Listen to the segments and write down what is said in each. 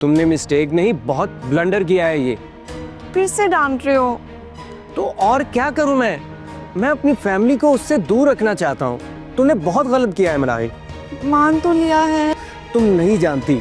तुमने मिस्टेक नहीं, बहुत ब्लंडर किया है ये। फिर से डांट रहे हो। तो और क्या करूं मैं अपनी फैमिली को उससे दूर रखना चाहता हूँ। तुमने बहुत गलत किया है मनाहिल। मान तो लिया है। तुम नहीं जानती,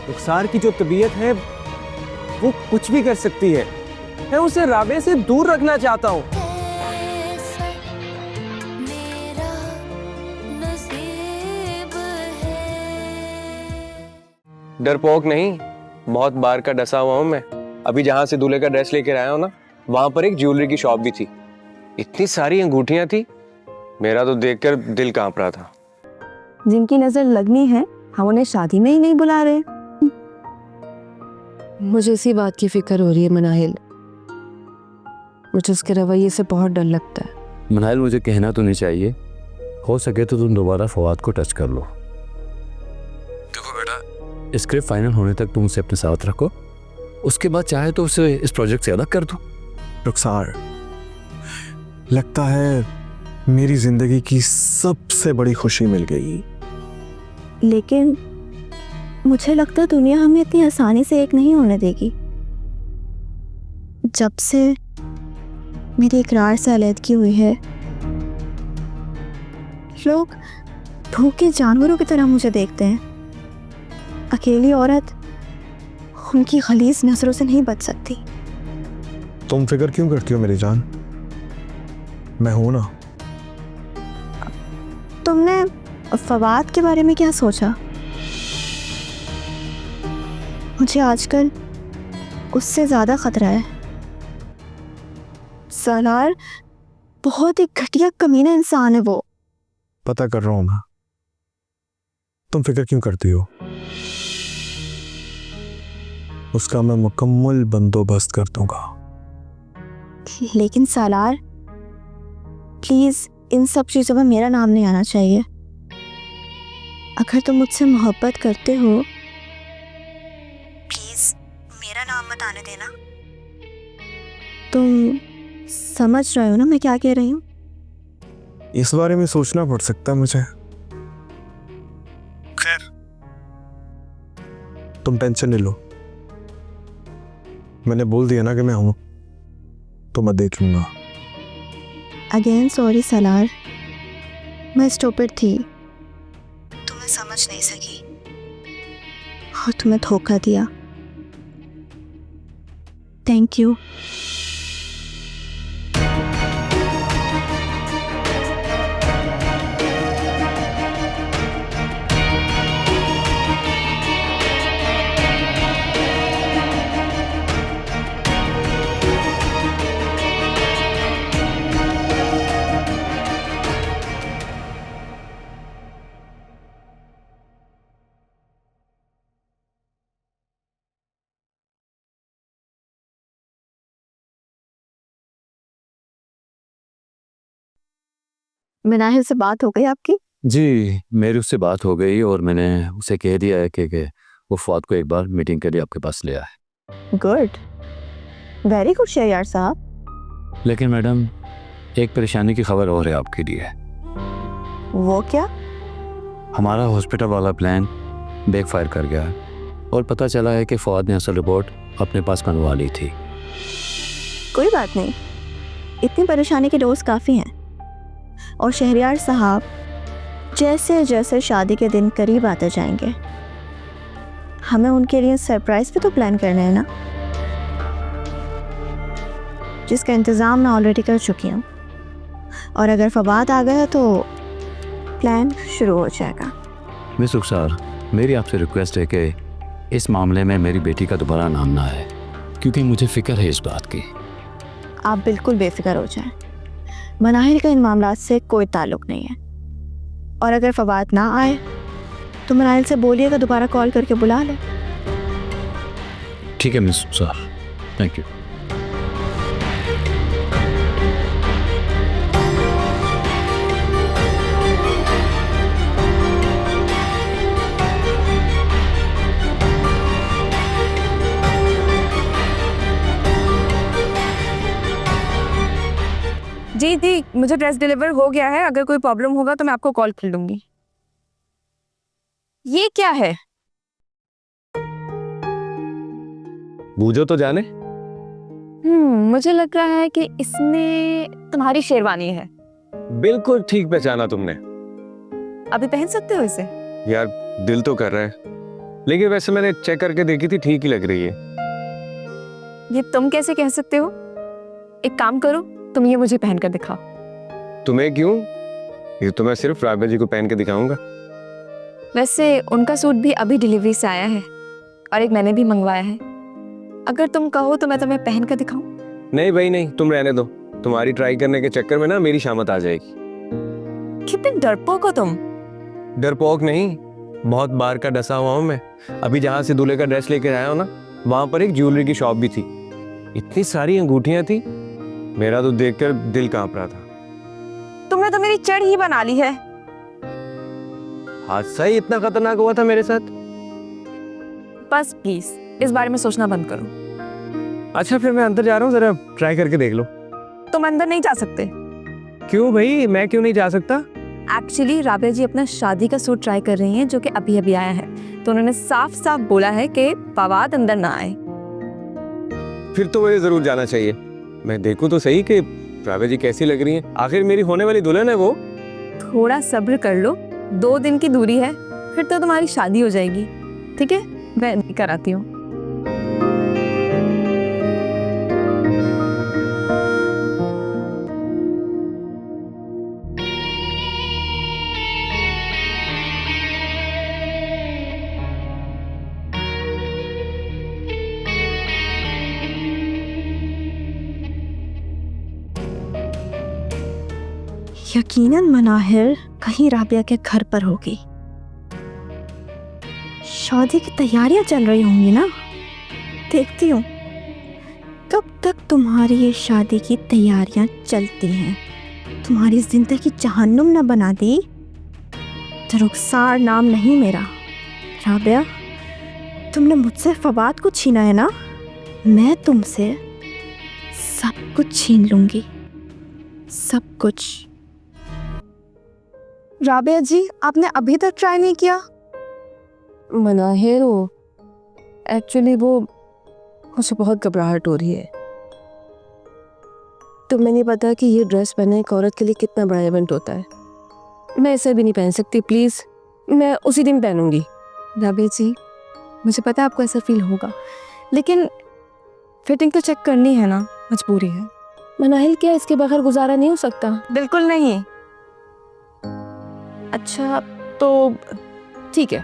रुखसार की जो तबीयत है वो कुछ भी कर सकती है। मैं उसे राबे से दूर रखना चाहता हूँ। डरपोक नहीं, बहुत बार का डसा हुआ हूँ मैं। अभी जहां से दूल्हे का ड्रेस लेकर आया हूँ ना, वहां पर एक ज्वेलरी की शॉप भी थी। इतनी सारी अंगूठियां थी, मेरा तो देखकर दिल कांप रहा था। जिनकी नजर लगनी है हम उन्हें शादी में ही नहीं बुला रहे। मुझे इसी बात की फिक्र हो रही है मनाहिल। मुझे उसके रवैये से बहुत डर लगता है। मनाहिल, मुझे कहना तो नहीं चाहिए, हो सके तो तुम दोबारा फवाद को टच कर लो। देखो बेटा, स्क्रिप्ट फाइनल होने तक तुम उसे अपने साथ रखो, उसके बाद चाहे तो उसे इस प्रोजेक्ट से अलग कर दो। रुखसार, लगता है मेरी जिंदगी की सबसे बड़ी खुशी मिल गई। लेकिन मुझे लगता है दुनिया हमें इतनी आसानी से एक नहीं होने देगी। जब से मेरी इकरार से अलहदगी हुई है, लोग भूखे जानवरों की तरह मुझे देखते हैं। अकेली औरत उनकी खलीस नजरों से नहीं बच सकती। तुम फिक्र क्यों करती हो मेरी जान? मैं हूं ना। तुमने फवाद के बारे में क्या सोचा? मुझे आजकल उससे ज्यादा खतरा है। सलार बहुत ही घटिया कमीना इंसान है वो। पता कर रहा हूं मैं। तुम फिक्र क्यों करती हो? उसका मैं मुकम्मल बंदोबस्त कर दूंगा। लेकिन सालार, प्लीज इन सब चीजों में मेरा नाम नहीं आना चाहिए। अगर तुम मुझसे मोहब्बत करते हो, प्लीज मेरा नाम मत आने देना। तुम समझ रहे हो ना मैं क्या कह रही हूँ? इस बारे में सोचना पड़ सकता है मुझे। खैर, तुम टेंशन नहीं लो। मैंने बोल दिया ना कि मैं हूं, तो मैं देख लूंगा। अगेन सॉरी सलार, मैं स्टूपिड थी, तुम्हें समझ नहीं सकी और तुम्हें धोखा दिया। Thank you. मनाहिल से बात हो गई आपकी? जी, मेरी उससे बात हो गई और मैंने उसे कह दिया है कि वो फवाद को एक बार मीटिंग के लिए आपके पास ले आए। गुड, वेरी गुड शहरयार साहब। लेकिन मैडम, एक परेशानी की खबर और है आपके लिए। वो क्या? हमारा हॉस्पिटल वाला प्लान बैकफायर कर गया है और पता चला है कि फवाद ने असल रिपोर्ट अपने पास बनवा ली थी। कोई बात नहीं, इतनी परेशानी के डोज काफ़ी हैं। और शहरयार साहब, जैसे जैसे शादी के दिन करीब आते जाएंगे, हमें उनके लिए सरप्राइज भी तो प्लान करना है ना, जिसका इंतज़ाम मैं ऑलरेडी कर चुकी हूँ। और अगर फवाद आ गया तो प्लान शुरू हो जाएगा। मिस रुखसार, मेरी आपसे रिक्वेस्ट है कि इस मामले में मेरी बेटी का दोबारा नाम ना आए, क्योंकि मुझे फिक्र है इस बात की। आप बिल्कुल बेफिक्र हो जाएं। मनाहिल का इन मामलात से कोई ताल्लुक नहीं है। और अगर फवाद ना आए तो मनाहिल से बोलिएगा दोबारा कॉल करके बुला ले। ठीक है मिस रुखसार, थैंक यू। जी जी, मुझे ड्रेस डिलीवर हो गया है। अगर कोई प्रॉब्लम होगा तो मैं आपको कॉल कर लूंगी। ये क्या है? बूझो तो जाने। मुझे लग रहा है कि इसमें तुम्हारी शेरवानी है। बिल्कुल ठीक पहचाना तुमने। अभी पहन सकते हो इसे। यार दिल तो कर रहा है, लेकिन वैसे मैंने चेक करके देखी थी, ठीक ही लग रही है। ये तुम कैसे कह सकते हो? एक काम करो, तुम ये मुझे पहन कर दिखाओ। तुम्हें क्यों? ये तो मैं सिर्फ राबिया जी को पहन के दिखाऊंगा। वैसे उनका सूट भी अभी डिलीवरी से आया है और एक मैंने भी मंगवाया है। अगर तुम कहो तो मैं तुम्हें पहन कर दिखाऊं। नहीं भाई नहीं, तुम रहने दो। तुम्हारी ट्राई करने के चक्कर में ना मेरी शामत आ जाएगी। कितने डरपोक हो तुम। डरपोक नहीं, बहुत बार का डसा हुआ हूं मैं। अभी जहां से दूल्हे का ड्रेस लेकर आया हूं ना, वहां पर एक ज्वेलरी की शॉप भी थी। इतनी सारी अंगूठियां थी, मेरा तो देखकर दिल कांप रहा था। तुमने तो मेरी चढ़ ही बना ली है। हादसा ही इतना खतरनाक हुआ था मेरे साथ। बस प्लीज इस बारे में सोचना बंद करो। अच्छा फिर मैं अंदर जा रहा हूँ, जरा ट्राई करके देख लो। तुम अंदर नहीं जा सकते। क्यों भाई, मैं क्यों नहीं जा सकता? एक्चुअली राबिया जी अपना शादी का सूट ट्राई कर रही हैं जो कि अभी अभी आया है, तो उन्होंने साफ साफ बोला है कि फवाद अंदर ना आए। फिर तो मुझे जरूर जाना चाहिए। मैं देखूं तो सही कि राबिया जी कैसी लग रही हैं। आखिर मेरी होने वाली दुल्हन है वो। थोड़ा सब्र कर लो, 2 दिन की दूरी है, फिर तो तुम्हारी शादी हो जाएगी। ठीक है, मैं लेकर आती हूँ। यकीनन मनाहिर कहीं राबिया के घर पर होगी। शादी की तैयारियां चल रही होंगी ना। देखती हूँ कब तक तुम्हारी ये शादी की तैयारियां चलती हैं। तुम्हारी जिंदगी जहन्नुम न बना दी तो रुखसार नाम नहीं मेरा। राबिया, तुमने मुझसे फवाद को छीना है ना, मैं तुमसे सब कुछ छीन लूंगी, सब कुछ। राबिया जी, आपने अभी तक ट्राई नहीं किया? मनाहिर हो, एक्चुअली वो मुझे बहुत घबराहट हो रही है। तुम्हें नहीं पता कि ये ड्रेस पहनना एक औरत के लिए कितना बड़ा इवेंट होता है। मैं इसे भी नहीं पहन सकती, प्लीज़ मैं उसी दिन पहनूंगी। राबिया जी, मुझे पता है आपको ऐसा फील होगा, लेकिन फिटिंग तो चेक करनी है ना, मजबूरी है। मनाहिल, क्या इसके बगैर गुजारा नहीं हो सकता? बिल्कुल नहीं। अच्छा तो ठीक है,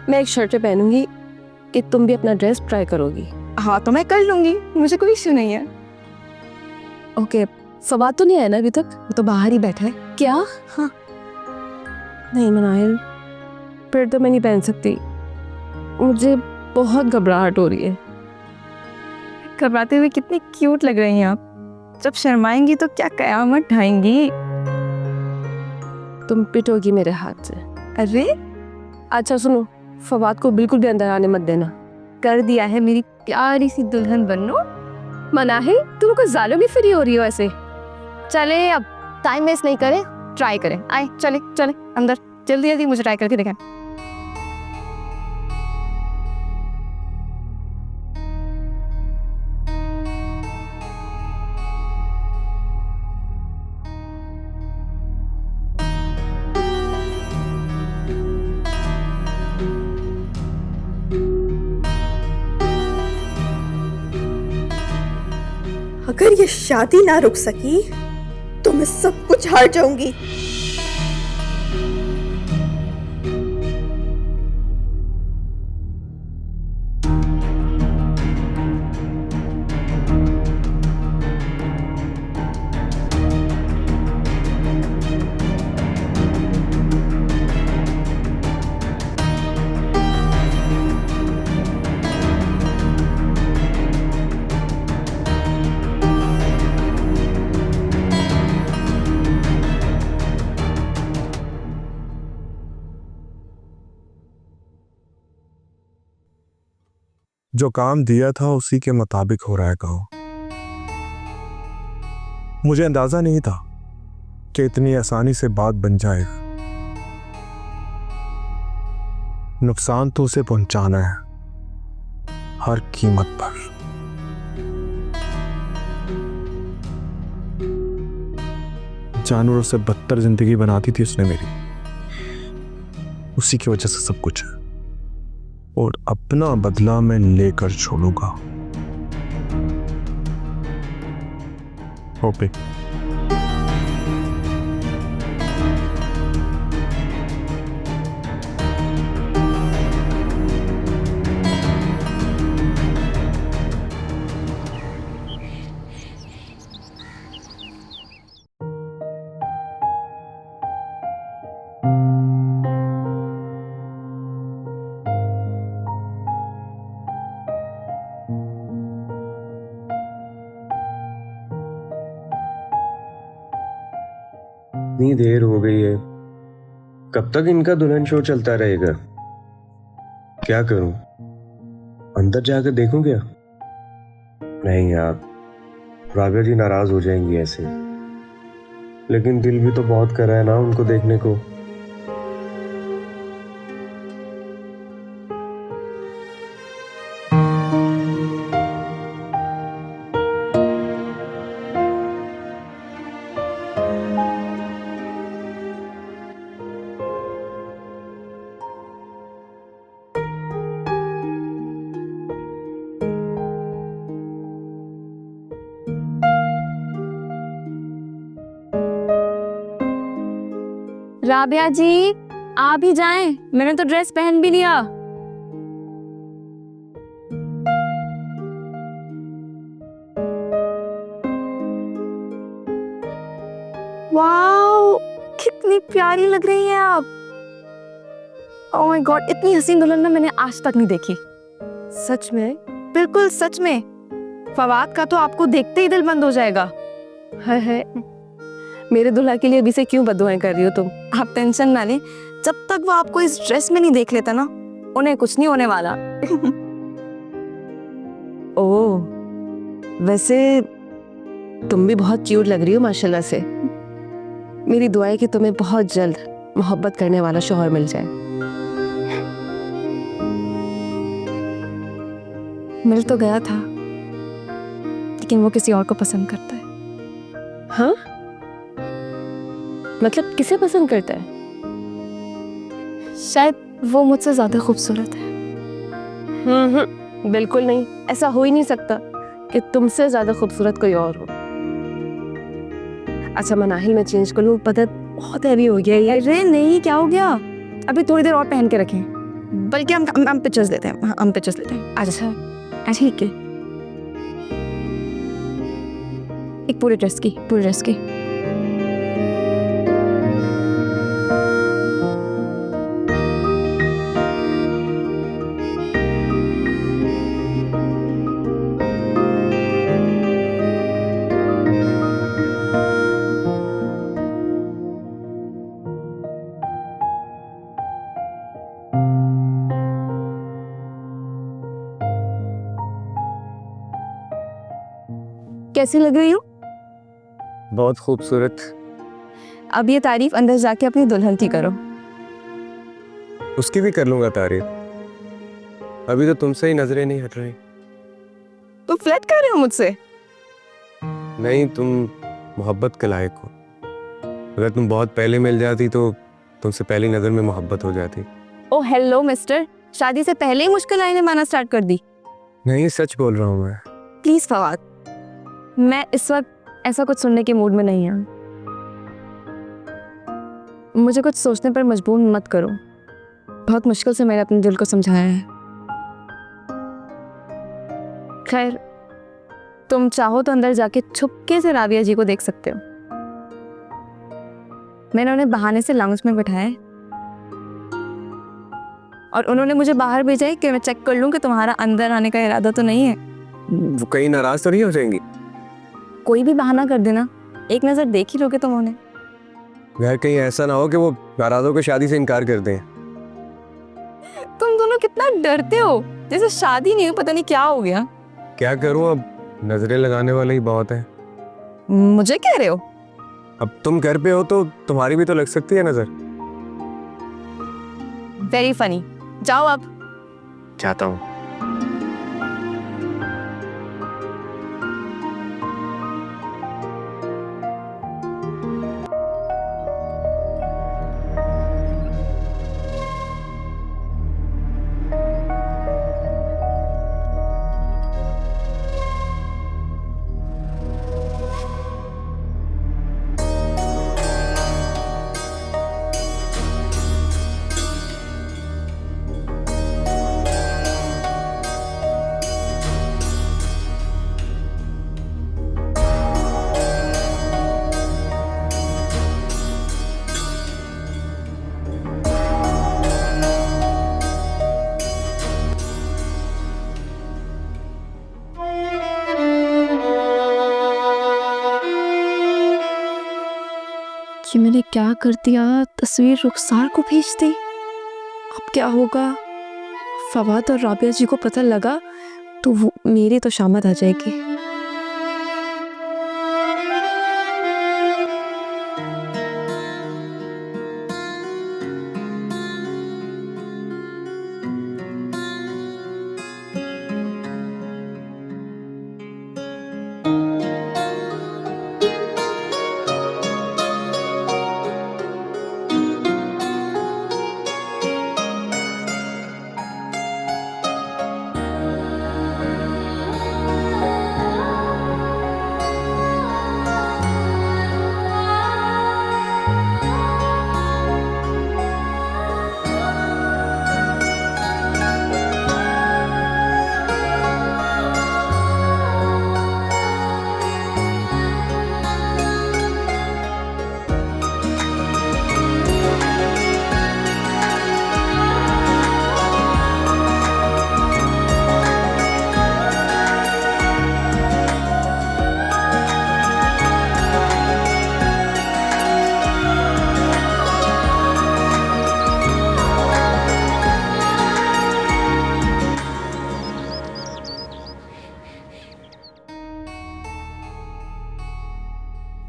मैं एक शर्ट पहनूंगी कि तुम भी अपना ड्रेस ट्राई करोगी। हाँ तो मैं कर लूंगी, मुझे कोई इश्यू नहीं है। ओके, फवाद तो नहीं आया ना अभी तक? वो तो बाहर ही बैठा है। क्या? हाँ नहीं मनाहिल, फिर तो मैं नहीं पहन सकती, मुझे बहुत घबराहट हो रही है। घबराते हुए कितनी क्यूट लग रही हैं आप। जब शर्माएंगी तो क्या कयामत ढाएंगी। तुम पिटोगी मेरे हाथ से। अरे अच्छा सुनो, फवाद को बिल्कुल भी अंदर आने मत देना। कर दिया है, मेरी प्यारी सी दुल्हन बनो। मनाहिल, तुम कोई जालिम फ्री हो रही हो ऐसे। चले अब टाइम वेस्ट नहीं करें, ट्राई करें। आए चले चले अंदर, जल्दी जल्दी मुझे ट्राई करके दिखाएं। अगर ये शादी ना रुक सकी तो मैं सब कुछ हार जाऊंगी। जो काम दिया था उसी के मुताबिक हो रहा है काम। मुझे अंदाजा नहीं था कि इतनी आसानी से बात बन जाएगा। नुकसान तो उसे पहुंचाना है हर कीमत पर। जानवरों से बदतर जिंदगी बना दी थी उसने मेरी, उसी की वजह से सब कुछ है, और अपना बदला मैं लेकर छोड़ूंगा। ओके। इतनी देर हो गई है, कब तक इनका दुल्हन शो चलता रहेगा? क्या करूं? अंदर जाकर देखूं क्या? नहीं यार, राबिया जी नाराज हो जाएंगी ऐसे। लेकिन दिल भी तो बहुत कर रहा है ना उनको देखने को। राबिया जी, आप भी जाएं, मैंने तो ड्रेस पहन भी लिया। वाओ, कितनी प्यारी लग रही हैं आप। ओह माय गॉड, इतनी हसीन दुल्हन ना मैंने आज तक नहीं देखी। सच में? बिल्कुल सच में। फवाद का तो आपको देखते ही दिल बंद हो जाएगा। है मेरे दुल्हा के लिए अभी से क्यों बददुआएं कर रही हो तुम? आप टेंशन ना लें, जब तक वो आपको इस ड्रेस में नहीं देख लेता ना, उन्हें कुछ नहीं होने वाला। ओह, वैसे तुम भी बहुत क्यूट लग रही हो माशाल्लाह से। मेरी दुआ है कि तुम्हें बहुत जल्द मोहब्बत करने वाला शौहर मिल जाए। मिल तो गया था, लेकिन वो किसी और को पसंद करता है। हाँ? मतलब किसे पसंद करता है? शायद वो मुझसे ज्यादा खूबसूरत है। बिल्कुल नहीं, ऐसा हो ही नहीं सकता कि तुमसे ज्यादा खूबसूरत कोई और हो। अच्छा मनाहिल में चेंज कर लूं, पता बहुत हैवी हो गया ये। अरे नहीं, क्या हो गया? अभी थोड़ी देर और पहन के रखें, बल्कि हम पिक्चर्स लेते हैं। हम पिक्चर्स लेते हैं। अच्छा ठीक है, एक पूरे ड्रेस की। कैसी लग रही हूँ? बहुत खूबसूरत। अब ये तारीफ अंदर जाके अपनी दुल्हन की करो। उसकी भी कर लूंगा तारीफ, अभी तो तुमसे ही नजरें नहीं हट रही। तुम फ्लर्ट कर रहे हो मुझसे? नहीं, तुम मोहब्बत के लायक हो। अगर तुम बहुत पहले मिल जाती तो तुमसे पहली नजर में मोहब्बत हो जाती। ओ हेलो मिस्टर, शादी से पहले ही मुश्किल आईने माना स्टार्ट कर दी। नहीं, सच बोल रहा हूँ मैं। प्लीज फवाद, मैं इस वक्त ऐसा कुछ सुनने के मूड में नहीं हूँ। मुझे कुछ सोचने पर मजबूर मत करो। बहुत मुश्किल से मैंने अपने दिल को समझाया है। खैर, तुम चाहो तो अंदर जाके छुपके से राबिया जी को देख सकते हो। मैंने उन्हें बहाने से लाउंज में बिठाया है और उन्होंने मुझे बाहर भेजा है कि मैं चेक कर लूं कि तुम्हारा अंदर आने का इरादा तो नहीं है। वो कहीं नाराज तो नहीं हो जाएंगी? कोई भी बहाना कर देना, एक नजर देख ही लोगे तुम उन्हें। यार कहीं ऐसा ना हो कि वो नाराज होकर शादी से इनकार कर दें। तुम दोनों कितना डरते हो, जैसे शादी नहीं हुई पता नहीं क्या हो गया। क्या करूं, अब नजरें लगाने वाले ही बहुत हैं। मुझे कह रहे हो? अब तुम घर पे हो तो तुम्हारी भी तो लग सकती है नजर। Very funny. जाओ अब। चाहता हूँ। ये मैंने क्या कर दिया, तस्वीर रुखसार को भेज दी। अब क्या होगा? फवाद और राबिया जी को पता लगा तो वो मेरी तो शामत आ जाएगी।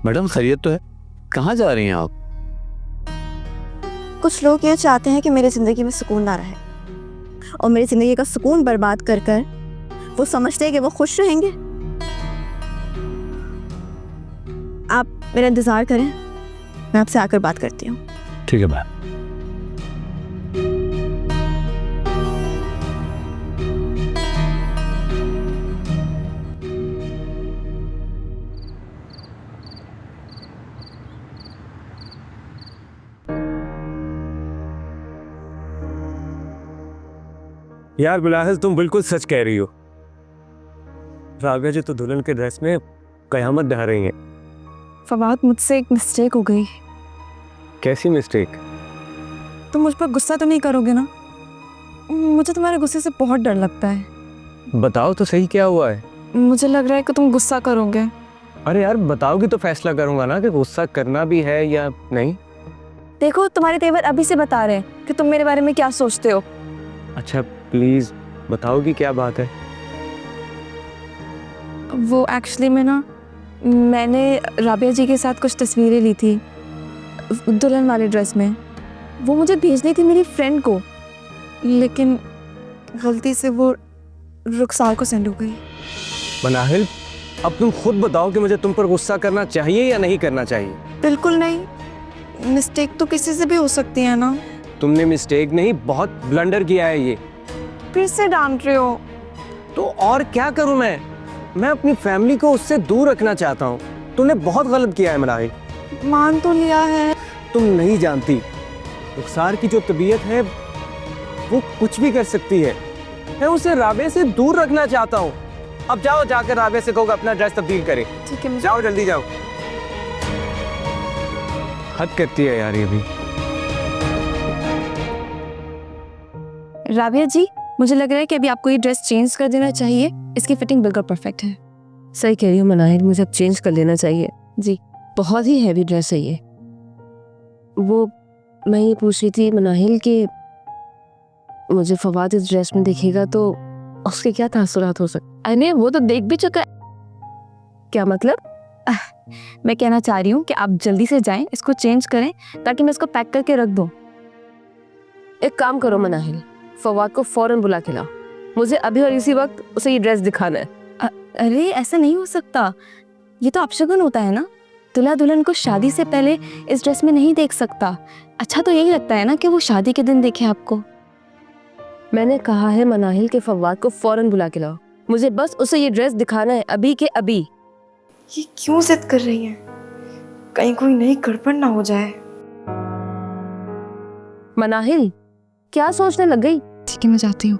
मैडम खैरियत तो है? कहाँ जा रही हैं आप? कुछ लोग ये चाहते हैं कि मेरी ज़िंदगी में सुकून ना रहे, और मेरी ज़िंदगी का सुकून बर्बाद कर कर वो समझते हैं कि वो खुश रहेंगे। आप मेरा इंतज़ार करें, मैं आपसे आकर बात करती हूँ। ठीक है मैम। यार बिलाहस, तुम बिल्कुल सच कह रही हो। राबिया जी तो दुल्हन के ड्रेस में कयामत ढा रही हैं। फवाद, मुझसे एक मिस्टेक हो गई। कैसी मिस्टेक? तुम मुझ पर गुस्सा तो नहीं करोगे ना? मुझे तुम्हारे गुस्से से बहुत डर लगता है। बताओ तो सही क्या हुआ है। मुझे लग रहा है कि तुम गुस्सा करोगे। अरे यार बताओगी तो फैसला करूंगा ना कि गुस्सा करना भी है या नहीं। देखो, तुम्हारे तेवर अभी से बता रहे हैं कि तुम मेरे बारे में क्या सोचते हो। अच्छा प्लीज बताओगी क्या बात है। वो एक्चुअली में ना, मैंने राबिया जी के साथ कुछ तस्वीरें ली थी दुल्हन वाले ड्रेस में। वो मुझे भेजनी थी मेरी फ्रेंड को, लेकिन गलती से वो रुखसार को सेंड हो गई। मनाहिल, अब तुम खुद बताओ कि मुझे तुम पर गुस्सा करना चाहिए या नहीं करना चाहिए। बिल्कुल नहीं, मिस्टेक तो किसी से भी हो सकती है ना। तुमने मिस्टेक नहीं, बहुत ब्लंडर किया है ये। फिर से डांट रहे हो। तो और क्या करूं मैं अपनी फैमिली को उससे दूर रखना चाहता हूँ। तुमने बहुत गलत किया है मनाहिल। मान तो लिया है। तुम नहीं जानती, रुखसार की जो तबीयत है वो कुछ भी कर सकती है। मैं उसे राबिया से दूर रखना चाहता हूँ। अब जाओ, जाकर राबिया से कहो अपना ड्रेस तब्दील करे। ठीक है, जाओ जल्दी जाओ। हद करती है यार ये भी। राबिया जी, मुझे लग रहा है कि अभी आपको ये ड्रेस चेंज कर देना चाहिए। इसकी फिटिंग बिल्कुल परफेक्ट है। सही कह रही हूँ मनाहिल, मुझे अब चेंज कर लेना चाहिए। जी, बहुत ही हैवी ड्रेस है ये। वो मैं ये पूछ रही थी मनाहिल कि मुझे फवाद इस ड्रेस में दिखेगा तो उसके क्या तासुरात हो सकते? अरे वो तो देख भी चुका है। क्या मतलब? मैं कहना चाह रही हूँ कि आप जल्दी से जाएं, इसको चेंज करें ताकि मैं इसको पैक करके रख दूँ। एक काम करो मनाहिल, फवाद को फौरन बुला के लाओ। मुझे अभी और इसी वक्त उसे ये ड्रेस दिखाना है। अरे ऐसा नहीं हो सकता, ये तो अपशगुन होता है ना। दूल्हा दुल्हन को शादी से पहले इस ड्रेस में नहीं देख सकता। अच्छा तो यही लगता है ना कि वो शादी के दिन देखे आपको। मैंने कहा है मनाहिल के फवाद को फौरन बुला के लाओ। मुझे बस उसे ये ड्रेस दिखाना है, अभी के अभी। ये क्यों जिद कर रही है? कहीं कोई नई गड़बड़ ना हो जाए। मनाहिल, क्या सोचने लग गई? ठीक है, मैं जाती हूँ।